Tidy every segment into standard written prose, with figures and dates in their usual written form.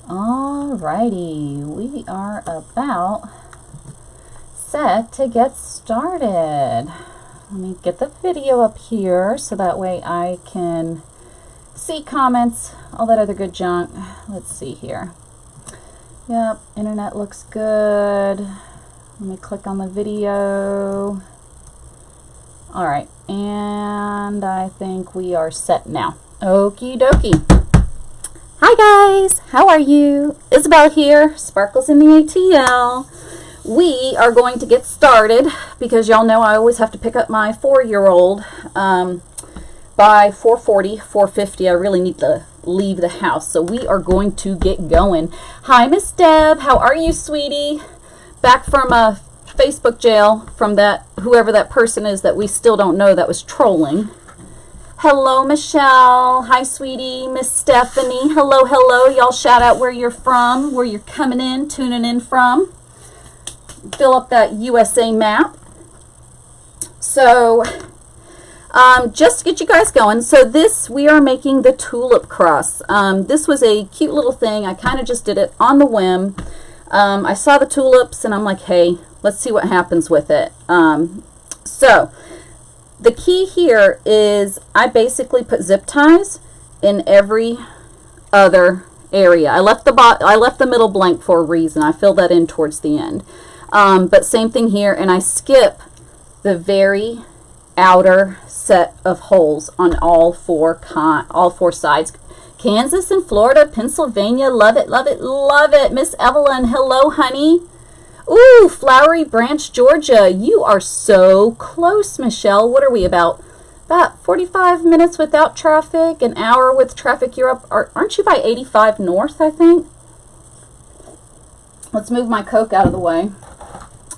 Alrighty, we are about set to get started. Let me get the video up here so that way I can see comments, all that other good junk. Let's see here. Yep, internet looks good. Let me click on the video. Alright, and I think we are set now. Okie dokie. Hi guys, how are you? Isabel here, Sparkles in the ATL. We are going to get started because y'all know I always have to pick up my 4-year-old by 4:40, 4:50. I really need to leave the house, so we are going to get going. Hi, Miss Deb. How are you, sweetie? Back from Facebook jail from that whoever that person is that we still don't know that was trolling. Hello, Michelle. Hi, sweetie. Miss Stephanie. Hello, hello. Y'all shout out where you're from, where you're coming in, tuning in from. Fill up that USA map. So, just to get you guys going, so we are making the tulip cross. This was a cute little thing. I kind of just did it on the whim. I saw the tulips and I'm like, hey, let's see what happens with it. So, the key here is I basically put zip ties in every other area. I left the middle blank for a reason. I filled that in towards the end. But same thing here, and I skip the very outer set of holes on all four sides. Kansas and Florida, Pennsylvania, love it, love it, love it. Miss Evelyn, hello, honey. Ooh, Flowery Branch, Georgia. You are so close, Michelle. What are we about 45 minutes without traffic, an hour with traffic. You're up, aren't you by 85 north, I think? Let's move my Coke out of the way.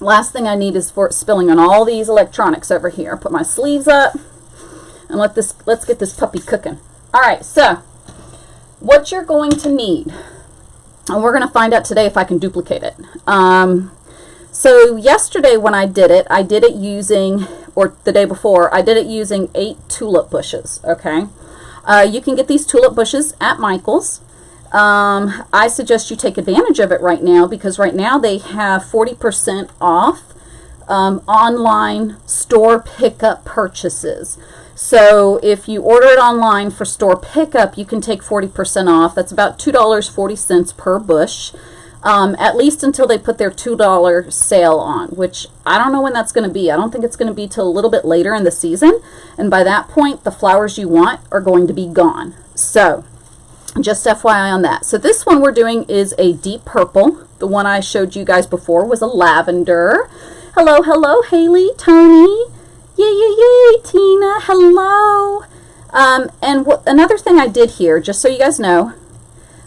Last thing I need is for it spilling on all these electronics over here. Put my sleeves up and let's get this puppy cooking. All right, so what you're going to need, and we're going to find out today if I can duplicate it. So yesterday when I did it using, or the day before, I did it using 8 tulip bushes, okay? You can get these tulip bushes at Michael's. I suggest you take advantage of it right now because right now they have 40% off online store pickup purchases. So if you order it online for store pickup, you can take 40% off. That's about $2.40 per bush, at least until they put their $2 sale on, which I don't know when that's going to be. I don't think it's going to be till a little bit later in the season, and by that point the flowers you want are going to be gone. So just FYI on that. So this one we're doing is a deep purple. The one I showed you guys before was a lavender. Hello, hello, Haley, Tony. Yay, yay, yay, Tina. Hello. And another thing I did here, just so you guys know,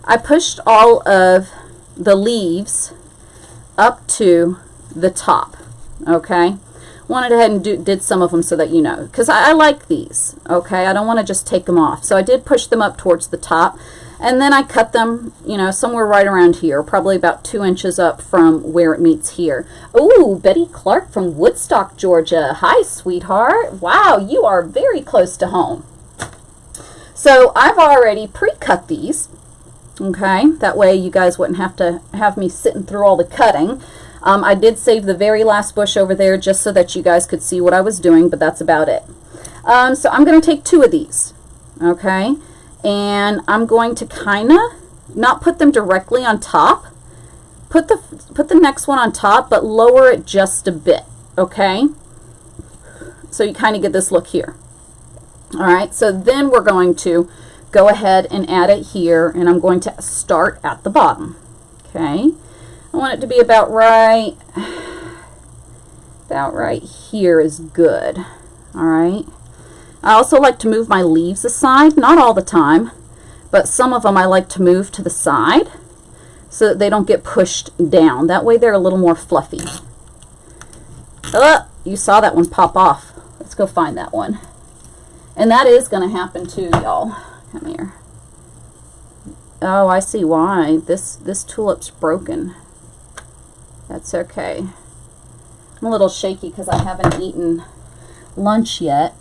I pushed all of the leaves up to the top. Okay. Wanted ahead and did some of them so that you know, because I like these, okay? I don't want to just take them off. So I did push them up towards the top, and then I cut them, you know, somewhere right around here, probably about 2 inches up from where it meets here. Ooh, Betty Clark from Woodstock, Georgia. Hi, sweetheart. Wow, you are very close to home. So I've already pre-cut these, okay? That way you guys wouldn't have to have me sitting through all the cutting. I did save the very last bush over there just so that you guys could see what I was doing, but that's about it. So I'm going to take 2 of these, okay? And I'm going to kind of not put them directly on top. Put the next one on top, but lower it just a bit, okay? So you kind of get this look here. All right, so then we're going to go ahead and add it here, and I'm going to start at the bottom, okay? I want it to be about right here is good. All right. I also like to move my leaves aside, not all the time, but some of them I like to move to the side so that they don't get pushed down. That way they're a little more fluffy. Oh, you saw that one pop off. Let's go find that one. And that is going to happen too, y'all. Come here. Oh, I see why. This tulip's broken. That's okay. I'm a little shaky because I haven't eaten lunch yet.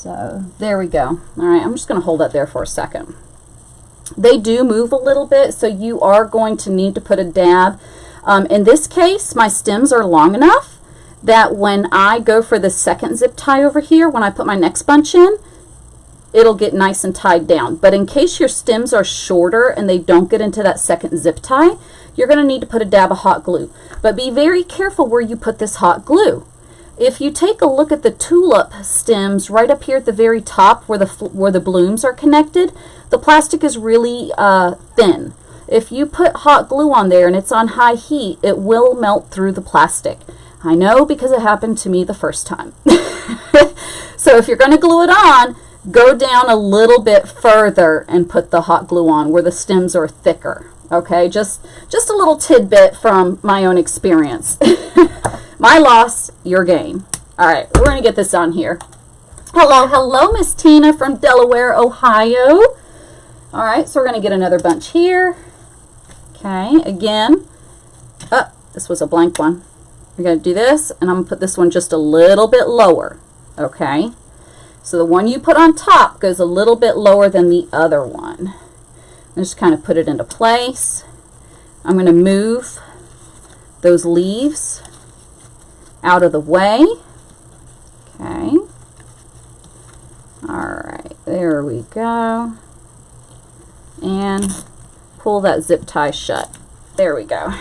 So there we go. All right, I'm just going to hold that there for a second. They do move a little bit, so you are going to need to put a dab. In this case, my stems are long enough that when I go for the second zip tie over here, when I put my next bunch in, it'll get nice and tied down. But in case your stems are shorter and they don't get into that second zip tie, you're going to need to put a dab of hot glue. But be very careful where you put this hot glue. If you take a look at the tulip stems right up here at the very top where the blooms are connected, the plastic is really thin. If you put hot glue on there and it's on high heat, it will melt through the plastic. I know because it happened to me the first time. So if you're going to glue it on, go down a little bit further and put the hot glue on where the stems are thicker. Okay, just a little tidbit from my own experience. My loss, your gain. All right, we're going to get this on here. Hello, Miss Tina from Delaware, Ohio. All right, so we're going to get another bunch here. Okay, again. Oh, this was a blank one. We're going to do this, and I'm going to put this one just a little bit lower. Okay, so the one you put on top goes a little bit lower than the other one. Just kind of put it into place. I'm going to move those leaves out of the way. Okay. All right, there we go. And pull that zip tie shut. There we go.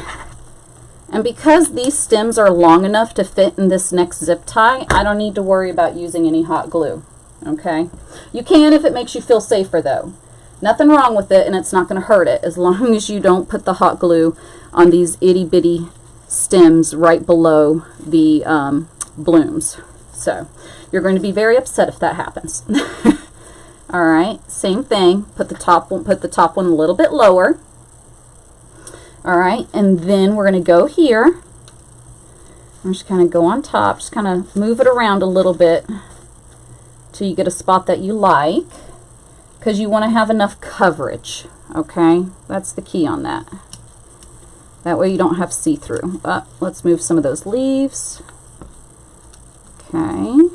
And because these stems are long enough to fit in this next zip tie, I don't need to worry about using any hot glue. Okay. You can if it makes you feel safer though. Nothing wrong with it, and it's not going to hurt it as long as you don't put the hot glue on these itty bitty stems right below the blooms. So you're going to be very upset if that happens. All right, same thing. Put the top one a little bit lower. All right, and then we're going to go here. I'm just kind of go on top, just kind of move it around a little bit till you get a spot that you like, because you want to have enough coverage. Okay, that's the key on that. That way you don't have see-through. Let's move some of those leaves. Okay,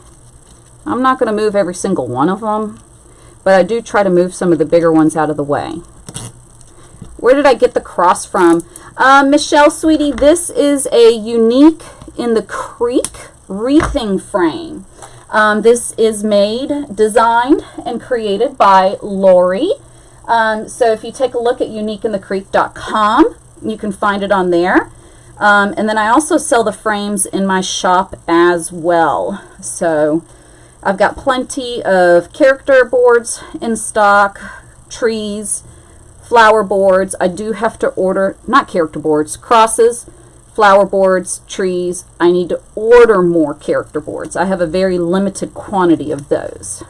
I'm not going to move every single one of them, but I do try to move some of the bigger ones out of the way. Where did I get the cross from? Michelle, sweetie, this is a Unique in the Creek wreathing frame. This is made, designed, and created by Lori. So if you take a look at uniqueinthecreek.com, you can find it on there. And then I also sell the frames in my shop as well. So I've got plenty of character boards in stock, trees, flower boards. I do have to order, not character boards, crosses, flower boards, trees. I need to order more character boards. I have a very limited quantity of those.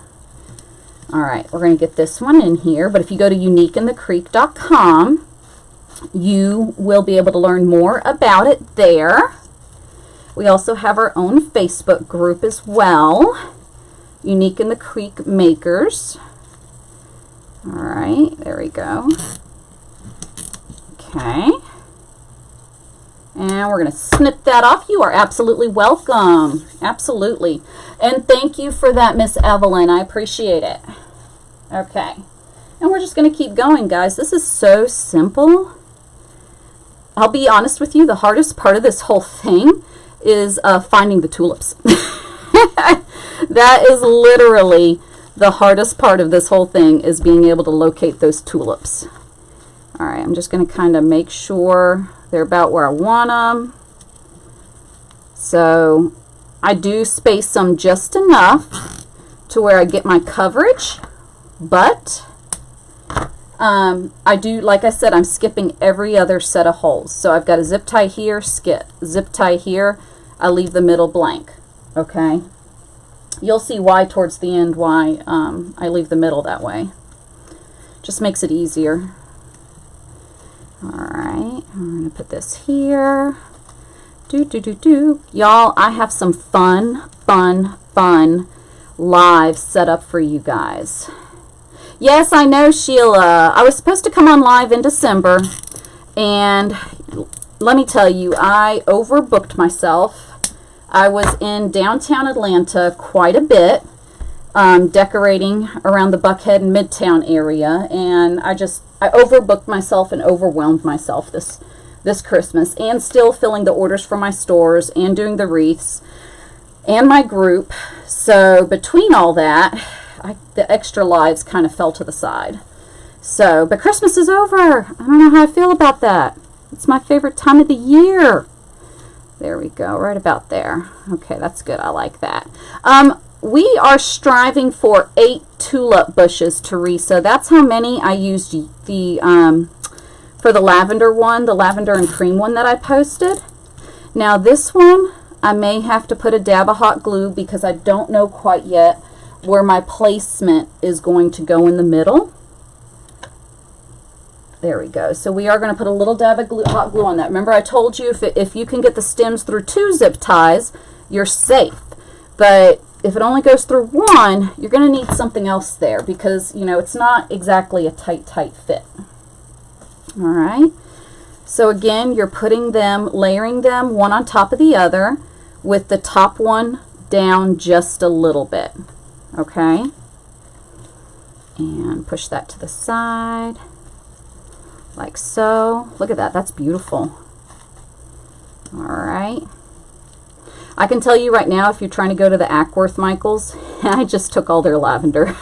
All right, we're going to get this one in here, but if you go to uniqueinthecreek.com, you will be able to learn more about it there. We also have our own Facebook group as well, Unique in the Creek Makers. All right, there we go. Okay. And we're going to snip that off. You are absolutely welcome. Absolutely. And thank you for that, Miss Evelyn. I appreciate it. Okay. And we're just going to keep going, guys. This is so simple. I'll be honest with you, the hardest part of this whole thing is finding the tulips. That is literally the hardest part of this whole thing, is being able to locate those tulips. All right, I'm just going to kind of make sure they're about where I want them. So I do space them just enough to where I get my coverage, but I do, like I said, I'm skipping every other set of holes. So I've got a zip tie here, skip, zip tie here, I leave the middle blank. Okay. You'll see why towards the end, why I leave the middle that way. Just makes it easier. All right, I'm going to put this here. Y'all, I have some fun live set up for you guys. Yes, I know, Sheila. I was supposed to come on live in December, and let me tell you, I overbooked myself. I was in downtown Atlanta quite a bit, decorating around the Buckhead and Midtown area, and I overbooked myself and overwhelmed myself this Christmas, and still filling the orders for my stores and doing the wreaths and my group. So between all that, the extra lives kind of fell to the side. So, but Christmas is over. I don't know how I feel about that. It's my favorite time of the year. There we go, right about there. Okay, that's good. I like that. We are striving for 8 tulip bushes, Teresa. That's how many I used for the lavender one, the lavender and cream one that I posted. Now this one, I may have to put a dab of hot glue because I don't know quite yet where my placement is going to go in the middle. There we go. So we are going to put a little dab of hot glue on that. Remember I told you if you can get the stems through 2 zip ties, you're safe. But if it only goes through 1, you're going to need something else there because, you know, it's not exactly a tight fit. All right. So again, you're putting them, layering them one on top of the other with the top one down just a little bit. Okay. And push that to the side. Like so. Look at that. That's beautiful. All right. I can tell you right now, if you're trying to go to the Ackworth Michaels, I just took all their lavender.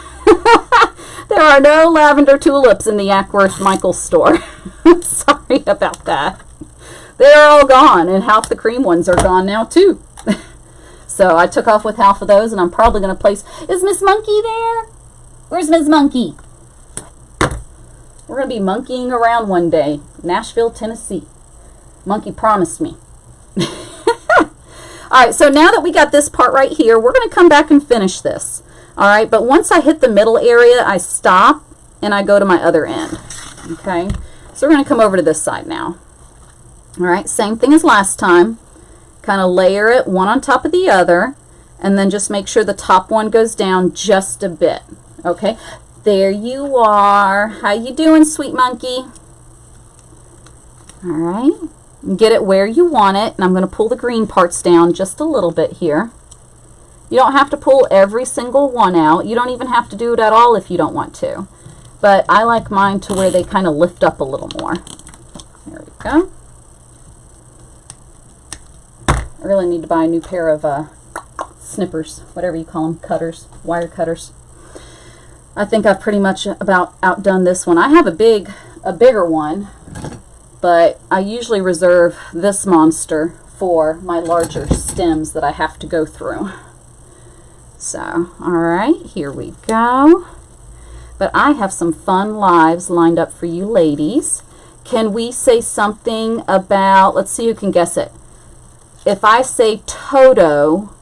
There are no lavender tulips in the Ackworth Michaels store. Sorry about that. They're all gone, and half the cream ones are gone now too. So I took off with half of those, and I'm probably going to place... Is Miss Monkey there? Where's Miss Monkey? We're going to be monkeying around one day. Nashville, Tennessee. Monkey promised me. All right, so now that we got this part right here, we're going to come back and finish this. All right, but once I hit the middle area, I stop and I go to my other end. Okay, so we're going to come over to this side now. All right, same thing as last time. Kind of layer it one on top of the other, and then just make sure the top one goes down just a bit. Okay, there you are. How you doing, sweet monkey? All right. Get it where you want it, and I'm going to pull the green parts down just a little bit here. You don't have to pull every single one out. You don't even have to do it at all if you don't want to. But I like mine to where they kind of lift up a little more. There we go. I really need to buy a new pair of snippers, whatever you call them, cutters, wire cutters. I think I've pretty much about outdone this one. I have a bigger one, but I usually reserve this monster for my larger stems that I have to go through. So, all right, here we go. But I have some fun lives lined up for you ladies. Can we say something about, let's see who can guess it. If I say Toto,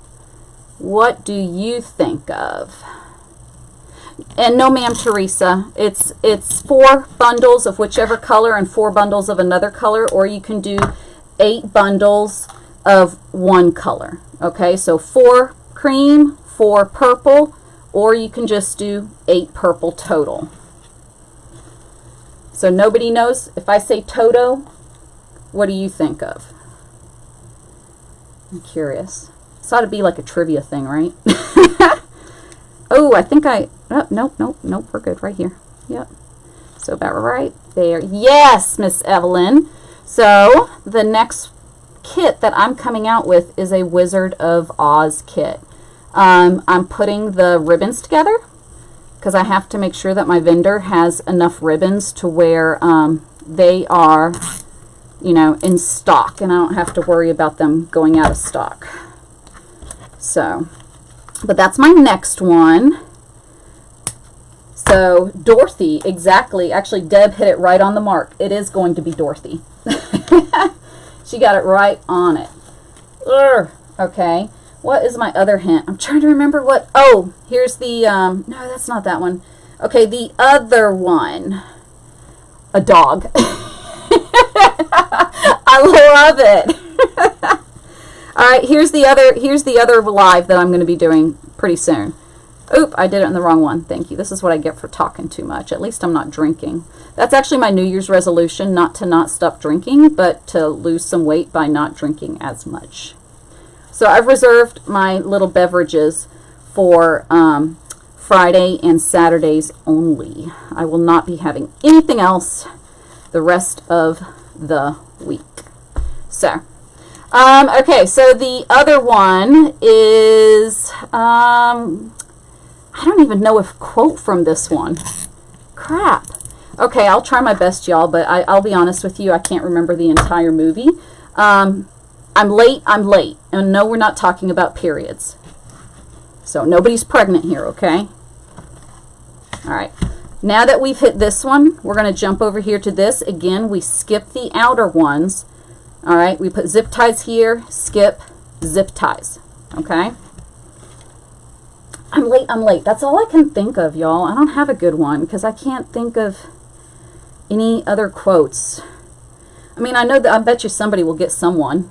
what do you think of? And no, ma'am, Teresa, it's 4 bundles of whichever color and 4 bundles of another color, or you can do 8 bundles of one color. Okay, so 4 cream, 4 purple, or you can just do 8 purple total. So nobody knows. If I say Toto, what do you think of? I'm curious. This ought to be like a trivia thing, right? Oh, I think nope, we're good right here. Yep. So about right there. Yes, Miss Evelyn. So the next kit that I'm coming out with is a Wizard of Oz kit. I'm putting the ribbons together because I have to make sure that my vendor has enough ribbons to where they are, you know, in stock, and I don't have to worry about them going out of stock. So, but that's my next one. So Dorothy, exactly. Actually, Deb hit it right on the mark. It is going to be Dorothy. She got it right on it. Okay. What is my other hint? I'm trying to remember what. Oh, here's the, no, that's not that one. Okay, the other one. A dog. I love it. All right, here's the other live that I'm going to be doing pretty soon. Oop, I did it in the wrong one. Thank you. This is what I get for talking too much. At least I'm not drinking. That's actually my New Year's resolution, not to stop drinking, but to lose some weight by not drinking as much. So I've reserved my little beverages for Friday and Saturdays only. I will not be having anything else the rest of the week. So, okay, so the other one is, I don't even know if quote from this one. Crap. Okay, I'll try my best, y'all, but I'll be honest with you, I can't remember the entire movie. I'm late. And no, we're not talking about periods. So nobody's pregnant here, okay? All right. Now that we've hit this one, we're going to jump over here to this. Again, we skip the outer ones. All right, we put zip ties here, skip, zip ties, okay? I'm late. That's all I can think of, y'all. I don't have a good one because I can't think of any other quotes. I mean, I know that I bet you somebody will get someone.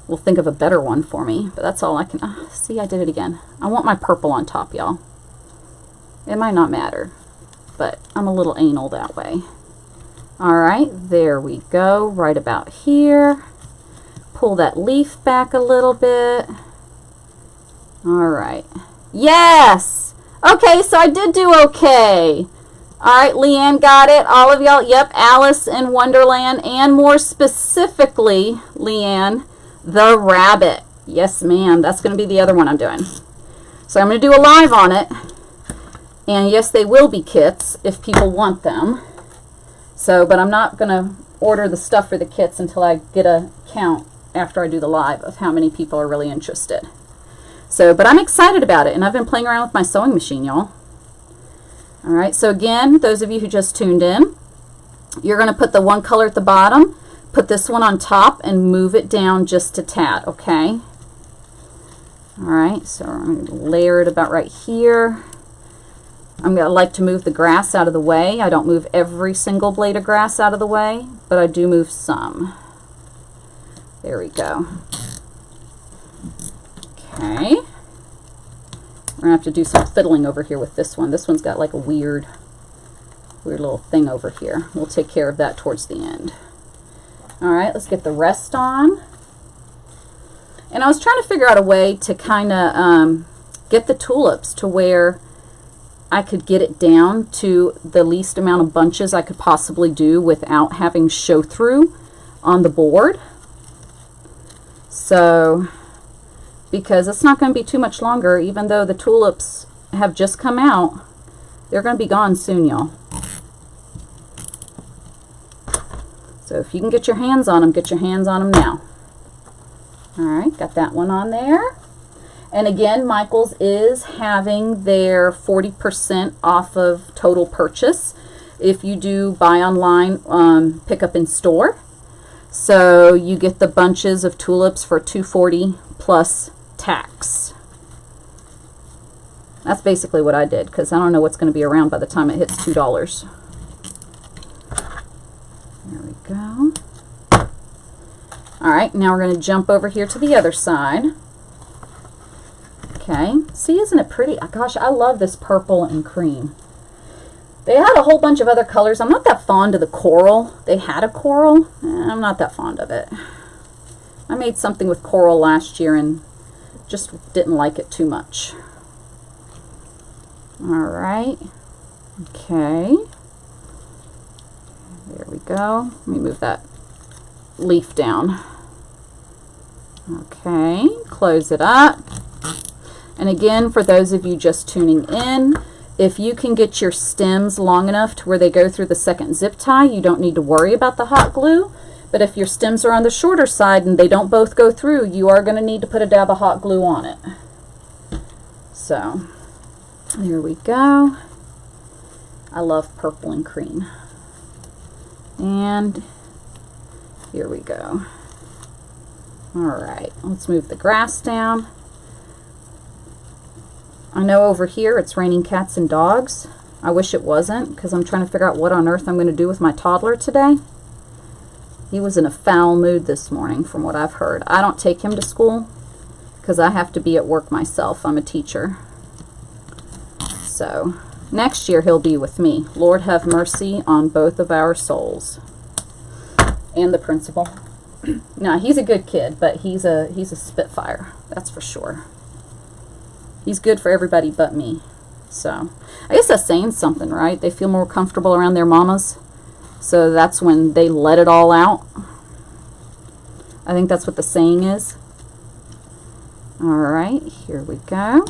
Will think of a better one for me, but that's all I can. See, I did it again. I want my purple on top, y'all. It might not matter, but I'm a little anal that way. All right, there we go, right about here. Pull that leaf back a little bit. All right. Yes! Okay, so I did do okay. All right, Leanne got it. All of y'all, yep, Alice in Wonderland, and more specifically, Leanne, the rabbit. Yes, ma'am. That's going to be the other one I'm doing. So I'm going to do a live on it. And yes, they will be kits if people want them. So, but I'm not going to order the stuff for the kits until I get a count after I do the live of how many people are really interested. So, but I'm excited about it, and I've been playing around with my sewing machine, y'all. All right, so again, those of you who just tuned in, you're going to put the one color at the bottom, put this one on top, and move it down just a tad, okay? All right, so I'm going to layer it about right here. I'm going to like to move the grass out of the way. I don't move every single blade of grass out of the way, but I do move some. There we go. Okay. We're going to have to do some fiddling over here with this one. This one's got like a weird little thing over here. We'll take care of that towards the end. All right, let's get the rest on. And I was trying to figure out a way to kind of get the tulips to where I could get it down to the least amount of bunches I could possibly do without having show through on the board. So, because it's not going to be too much longer, even though the tulips have just come out, they're going to be gone soon, y'all. So if you can get your hands on them, get your hands on them now. All right, got that one on there. And again, Michael's is having their 40% off of total purchase if you do buy online, pick up in store. So you get the bunches of tulips for $2.40 plus tax. That's basically what I did because I don't know what's going to be around by the time it hits $2. There we go. All right, now we're going to jump over here to the other side. Okay, see, isn't it pretty? Gosh, I love this purple and cream. They had a whole bunch of other colors. I'm not that fond of the coral. They had a coral. I'm not that fond of it. I made something with coral last year and just didn't like it too much. All right. Okay. There we go. Let me move that leaf down. Okay, close it up. And again, for those of you just tuning in, if you can get your stems long enough to where they go through the second zip tie, you don't need to worry about the hot glue. But if your stems are on the shorter side and they don't both go through, you are going to need to put a dab of hot glue on it. So, there we go. I love purple and cream. And here we go. All right, let's move the grass down. I know over here it's raining cats and dogs. I wish it wasn't because I'm trying to figure out what on earth I'm going to do with my toddler today. He was in a foul mood this morning from what I've heard. I don't take him to school because I have to be at work myself. I'm a teacher. So next year he'll be with me. Lord have mercy on both of our souls. And the principal. No, he's a good kid, but he's a spitfire. That's for sure. He's good for everybody but me. So I guess that's saying something, right? They feel more comfortable around their mamas. So that's when they let it all out. I think that's what the saying is. All right, here we go.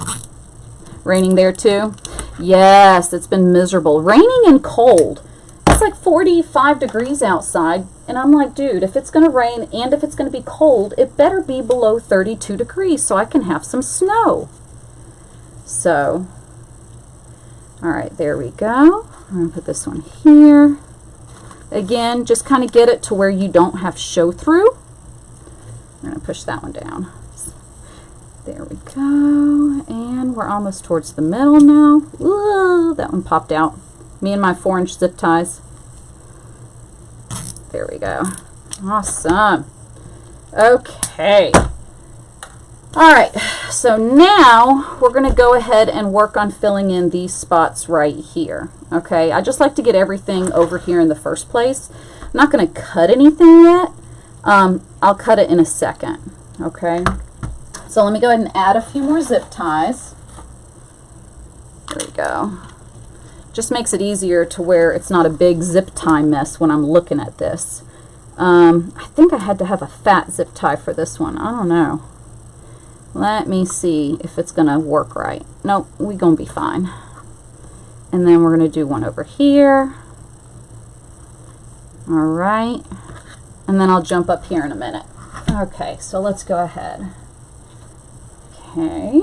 Raining there too? Yes, it's been miserable. Raining and cold. It's like 45 degrees outside. And I'm like, dude, if it's going to rain and if it's going to be cold, it better be below 32 degrees so I can have some snow. So, all right, there we go. I'm going to put this one here. Again, just kind of get it to where you don't have show through. I'm going to push that one down. There we go. And we're almost towards the middle now. Ooh, that one popped out. Me and my 4-inch zip ties. There we go. Awesome. Okay. All right. So now we're going to go ahead and work on filling in these spots right here. Okay. I just like to get everything over here in the first place. I'm not going to cut anything yet. I'll cut it in a second. Okay. So let me go ahead and add a few more zip ties. There we go. Just makes it easier to where it's not a big zip tie mess when I'm looking at this. I think I had to have a fat zip tie for this one. I don't know. Let me see if it's going to work right. Nope, we're going to be fine. And then we're going to do one over here. All right. And then I'll jump up here in a minute. Okay, so let's go ahead. Okay.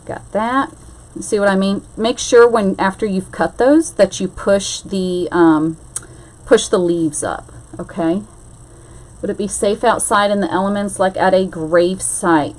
Got that. See what I mean? Make sure when after you've cut those that you push the leaves up. Okay. Would it be safe outside in the elements like at a grave site?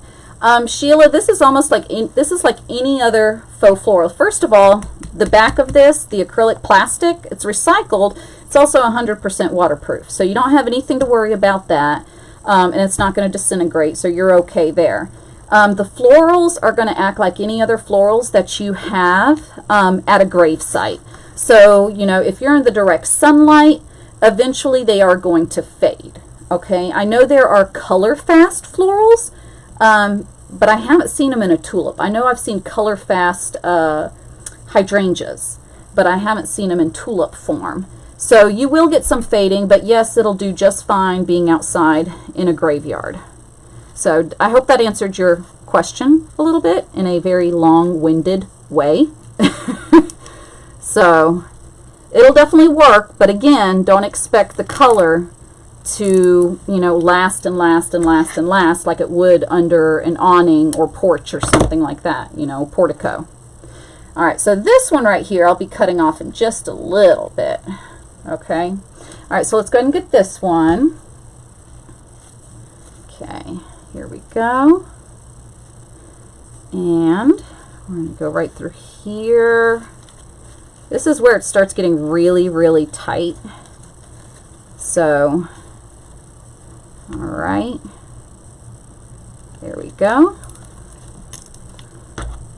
Sheila, this is almost like this is like any other faux floral. First of all, the back of this, the acrylic plastic, it's recycled. It's also 100% waterproof, so you don't have anything to worry about that, and it's not going to disintegrate, so you're okay there. The florals are going to act like any other florals that you have at a grave site. So, you know, if you're in the direct sunlight, eventually they are going to fade. Okay, I know there are color fast florals, but I haven't seen them in a tulip. I know I've seen color fast hydrangeas, but I haven't seen them in tulip form. So you will get some fading, but yes, it'll do just fine being outside in a graveyard. So I hope that answered your question a little bit in a very long-winded way. So it'll definitely work, but again, don't expect the color to, you know, last and last and last and last like it would under an awning or porch or something like that, you know, portico. All right, so this one right here I'll be cutting off in just a little bit. Okay. All right, so let's go ahead and get this one. Okay. Here we go. And we're going to go right through here. This is where it starts getting really, really tight. So, all right. There we go.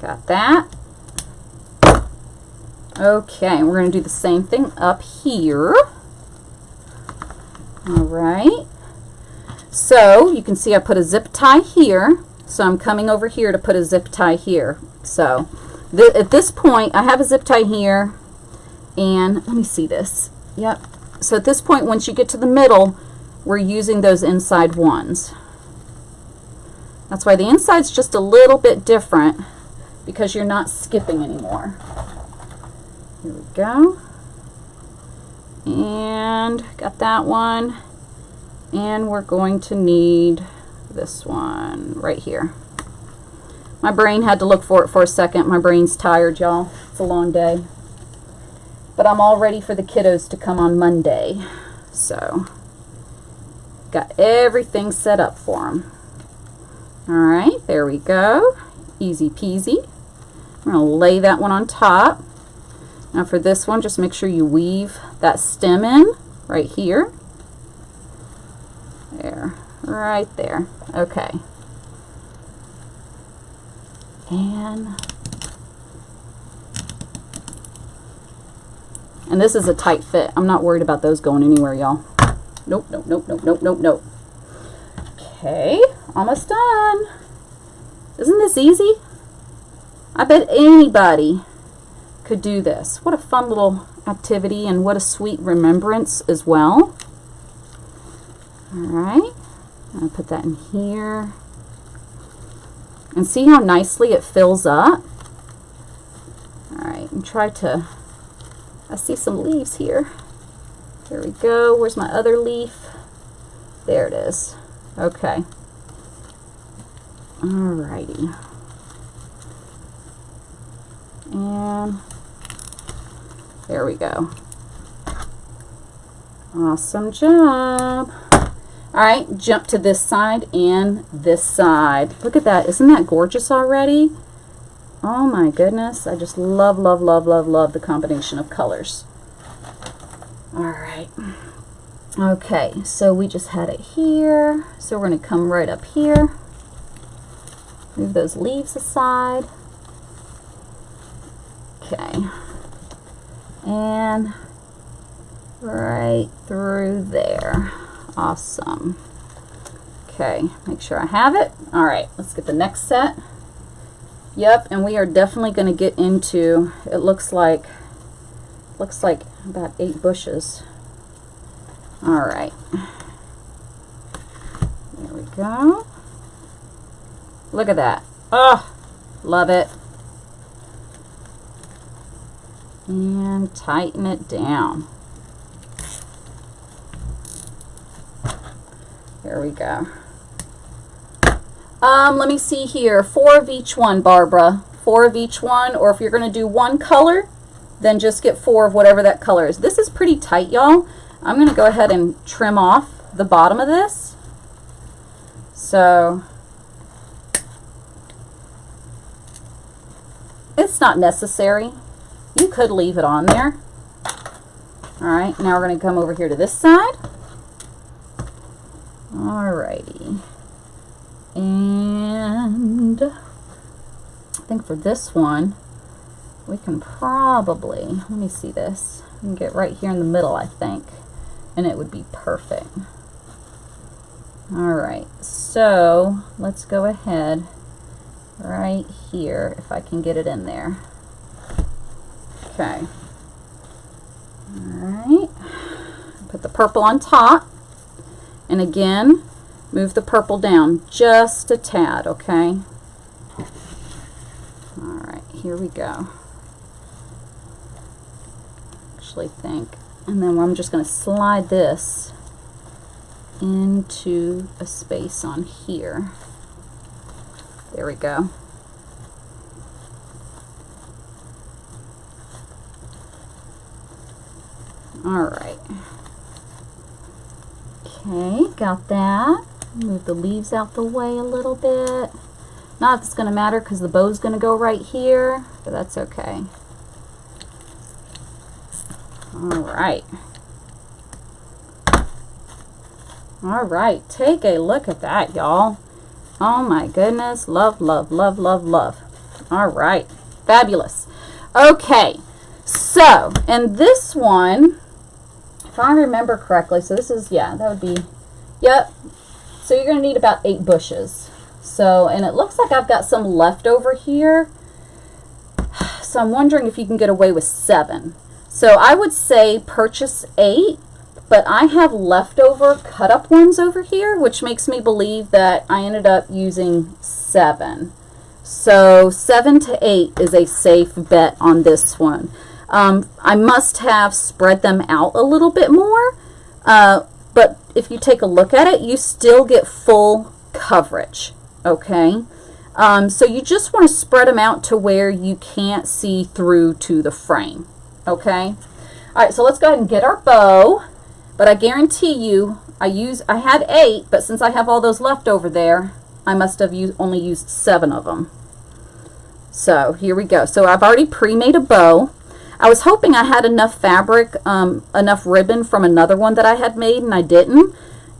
Got that. Okay, we're going to do the same thing up here. All right. So you can see I put a zip tie here, so I'm coming over here to put a zip tie here. So at this point I have a zip tie here, and let me see this. Yep. So at this point, once you get to the middle, we're using those inside ones. That's why the inside's just a little bit different, because you're not skipping anymore. Here we go. And got that one. And we're going to need this one right here. My brain had to look for it for a second. My brain's tired, y'all. It's a long day. But I'm all ready for the kiddos to come on Monday. So, got everything set up for them. All right, there we go. Easy peasy. I'm going to lay that one on top. Now for this one, just make sure you weave that stem in right here. There, right there. Okay. And this is a tight fit. I'm not worried about those going anywhere, y'all. Nope, nope, nope, nope, nope, nope, nope. Okay, almost done. Isn't this easy? I bet anybody could do this. What a fun little activity, and what a sweet remembrance as well. All right, I'll put that in here. And see how nicely it fills up? All right, and try to, I see some leaves here. There we go. Where's my other leaf? There it is. Okay. All righty. And there we go. Awesome job. All right, jump to this side and this side. Look at that. Isn't that gorgeous already? Oh my goodness. I just love, love, love, love, love the combination of colors. All right. Okay, so we just had it here. So we're going to come right up here. Move those leaves aside. Okay. And right through there. Awesome. Okay, make sure I have it. All right, let's get the next set. Yep, and we are definitely going to get into, it looks like about 8 bushes. All right. There we go. Look at that. Oh, love it. And tighten it down. There we go. Let me see here. 4 of each one, Barbara. 4 of each one, or if you're going to do one color, then just get 4 of whatever that color is. This is pretty tight, y'all. I'm going to go ahead and trim off the bottom of this. So it's not necessary. You could leave it on there. All right, now we're going to come over here to this side. Alrighty, and I think for this one we can probably, let me see this, we can get right here in the middle, I think, and it would be perfect. Alright, so let's go ahead right here, if I can get it in there. Okay, alright, put the purple on top. And again, move the purple down just a tad, okay? All right, here we go. Actually think, and then I'm just going to slide this into a space on here. There we go. All right. Okay, got that. Move the leaves out the way a little bit. Not that it's going to matter because the bow's going to go right here, but that's okay. All right. All right, take a look at that, y'all. Oh my goodness, love, love, love, love, love. All right, fabulous. Okay, so, and this one, if I remember correctly, so this is, yeah, that would be, yep. So you're going to need about 8 bushes. So, and it looks like I've got some left over here. So I'm wondering if you can get away with 7. So I would say purchase 8, but I have leftover cut up ones over here, which makes me believe that I ended up using 7. So 7 to 8 is a safe bet on this one. I must have spread them out a little bit more, but if you take a look at it, you still get full coverage, okay? So you just want to spread them out to where you can't see through to the frame, okay? All right, so let's go ahead and get our bow, but I guarantee you, I had 8, but since I have all those left over there, I must have only used 7 of them. So here we go. So I've already pre-made a bow. I was hoping I had enough fabric, enough ribbon from another one that I had made, and I didn't.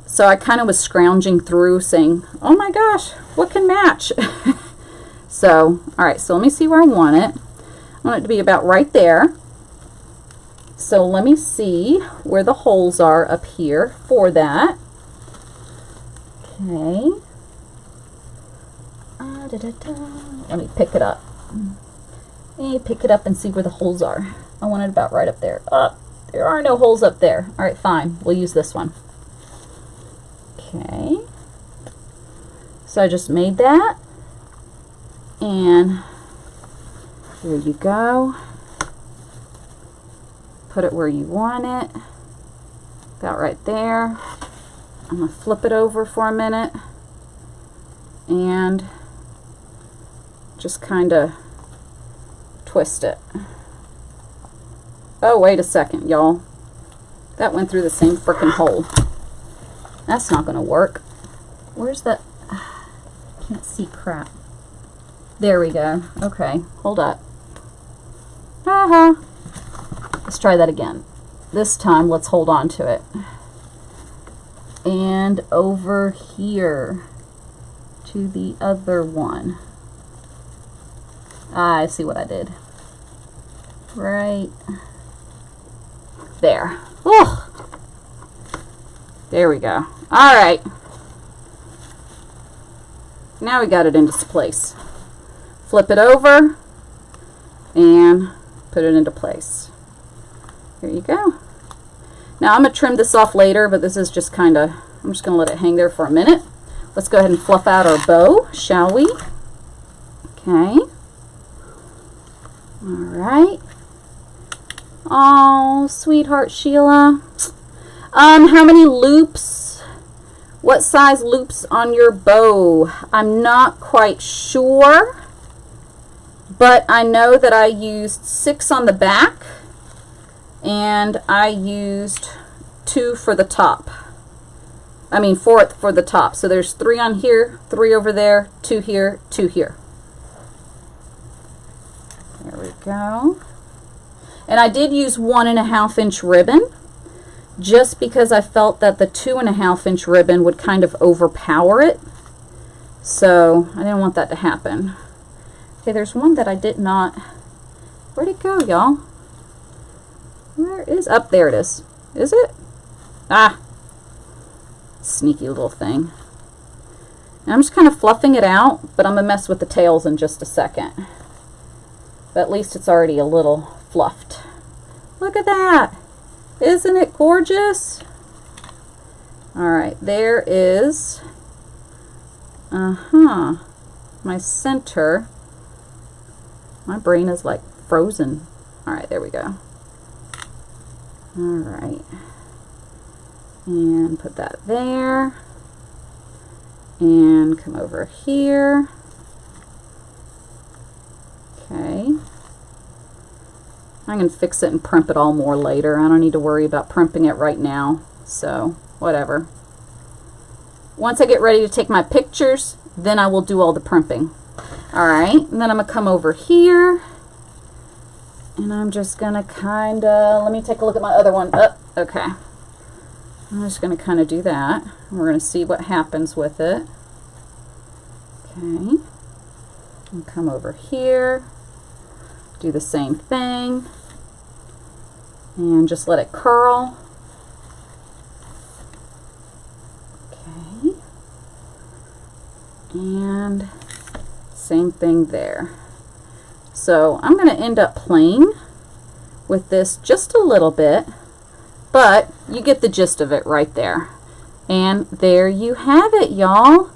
So I kind of was scrounging through saying, oh my gosh, what can match? So, all right, so let me see where I want it. I want it to be about right there. So let me see where the holes are up here for that. Okay. Let me pick it up. And pick it up and see where the holes are. I want it about right up there. There are no holes up there. All right, fine. We'll use this one. Okay. So I just made that. And here you go. Put it where you want it. About right there. I'm going to flip it over for a minute. And just kind of twist it. Oh, wait a second, y'all. That went through the same frickin' hole. That's not going to work. Where's that? I can't see crap. There we go. Okay, hold up. Let's try that again. This time, let's hold on to it. And over here to the other one. I see what I did. Right there. Oh, there we go. All right. Now we got it into place. Flip it over and put it into place. Here you go. Now I'm going to trim this off later, but this is just kind of, I'm just going to let it hang there for a minute. Let's go ahead and fluff out our bow, shall we? Okay. All right. Oh, sweetheart Sheila. How many loops? What size loops on your bow? I'm not quite sure, but I know that I used 6 on the back and I used 2 for the top. I mean 4 for the top. So there's 3 on here, 3 over there, 2 here, 2 here. There we go. And I did use 1.5 inch ribbon just because I felt that the 2.5 inch ribbon would kind of overpower it. So I didn't want that to happen. Okay, there's one that I did not. Where'd it go, y'all? Where is, up there it is. Is it? Ah, sneaky little thing. And I'm just kind of fluffing it out, but I'm gonna mess with the tails in just a second. But at least it's already a little fluffed. Look at that. Isn't it gorgeous? All right, there is, my center. My brain is like frozen. All right, there we go. All right. And put that there. And come over here. Okay. I can fix it and primp it all more later. I don't need to worry about primping it right now. So, whatever. Once I get ready to take my pictures, then I will do all the primping. Alright, and then I'm going to come over here. And I'm just going to kind of, let me take a look at my other one. Oh, okay. I'm just going to kind of do that. And we're going to see what happens with it. Okay. And come over here. Do the same thing and just let it curl. Okay. And same thing there. So I'm going to end up playing with this just a little bit, but you get the gist of it right there. And there you have it, y'all.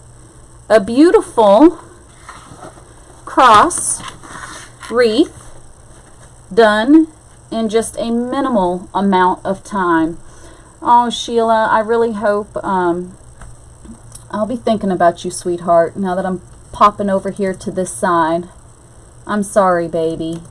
A beautiful cross wreath done in just a minimal amount of time. Oh, Sheila, I really hope I'll be thinking about you, sweetheart, now that I'm popping over here to this side. I'm sorry, baby.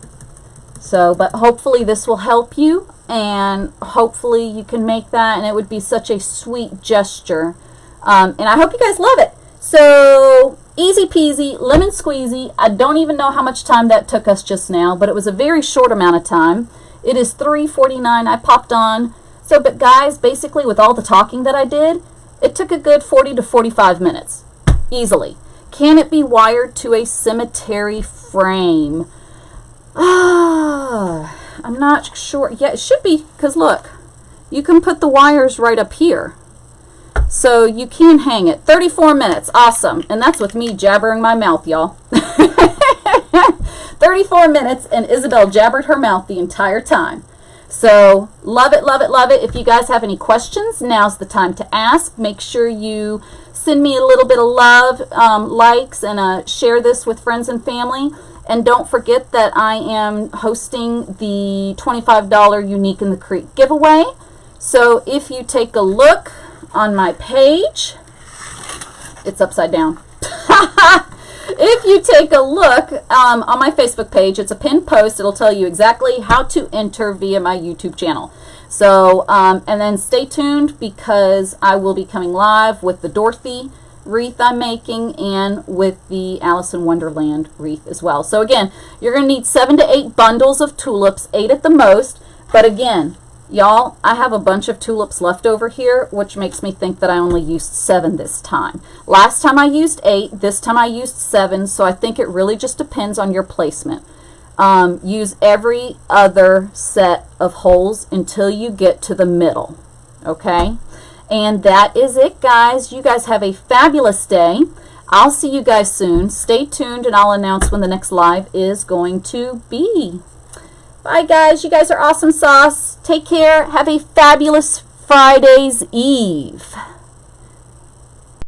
So, but hopefully this will help you, and hopefully you can make that, and it would be such a sweet gesture. And I hope you guys love it. So, easy peasy, lemon squeezy. I don't even know how much time that took us just now, but it was a very short amount of time. It is 3:49. I popped on. So, but guys, basically with all the talking that I did, it took a good 40 to 45 minutes. Easily. Can it be wired to a cemetery frame? I'm not sure. Yeah, it should be, because look, you can put the wires right up here. So you can hang it. 34 minutes. Awesome. And that's with me jabbering my mouth, y'all. 34 minutes, and Isabel jabbered her mouth the entire time. So love it, love it, love it. If you guys have any questions, now's the time to ask. Make sure you send me a little bit of love, likes, and share this with friends and family. And don't forget that I am hosting the $25 Unique in the Creek giveaway. So if you take a look on my page, it's upside down. If you take a look on my Facebook page, it's a pinned post. It'll tell you exactly how to enter via my YouTube channel. So, and then stay tuned because I will be coming live with the Dorothy wreath I'm making and with the Alice in Wonderland wreath as well. So again, you're going to need 7 to 8 bundles of tulips, 8 at the most. But again, y'all, I have a bunch of tulips left over here, which makes me think that I only used 7 this time. Last time I used 8, this time I used 7, so I think it really just depends on your placement. Use every other set of holes until you get to the middle, okay? And that is it, guys. You guys have a fabulous day. I'll see you guys soon. Stay tuned, and I'll announce when the next live is going to be. Bye, guys. You guys are awesome sauce. Take care. Have a fabulous Friday's Eve.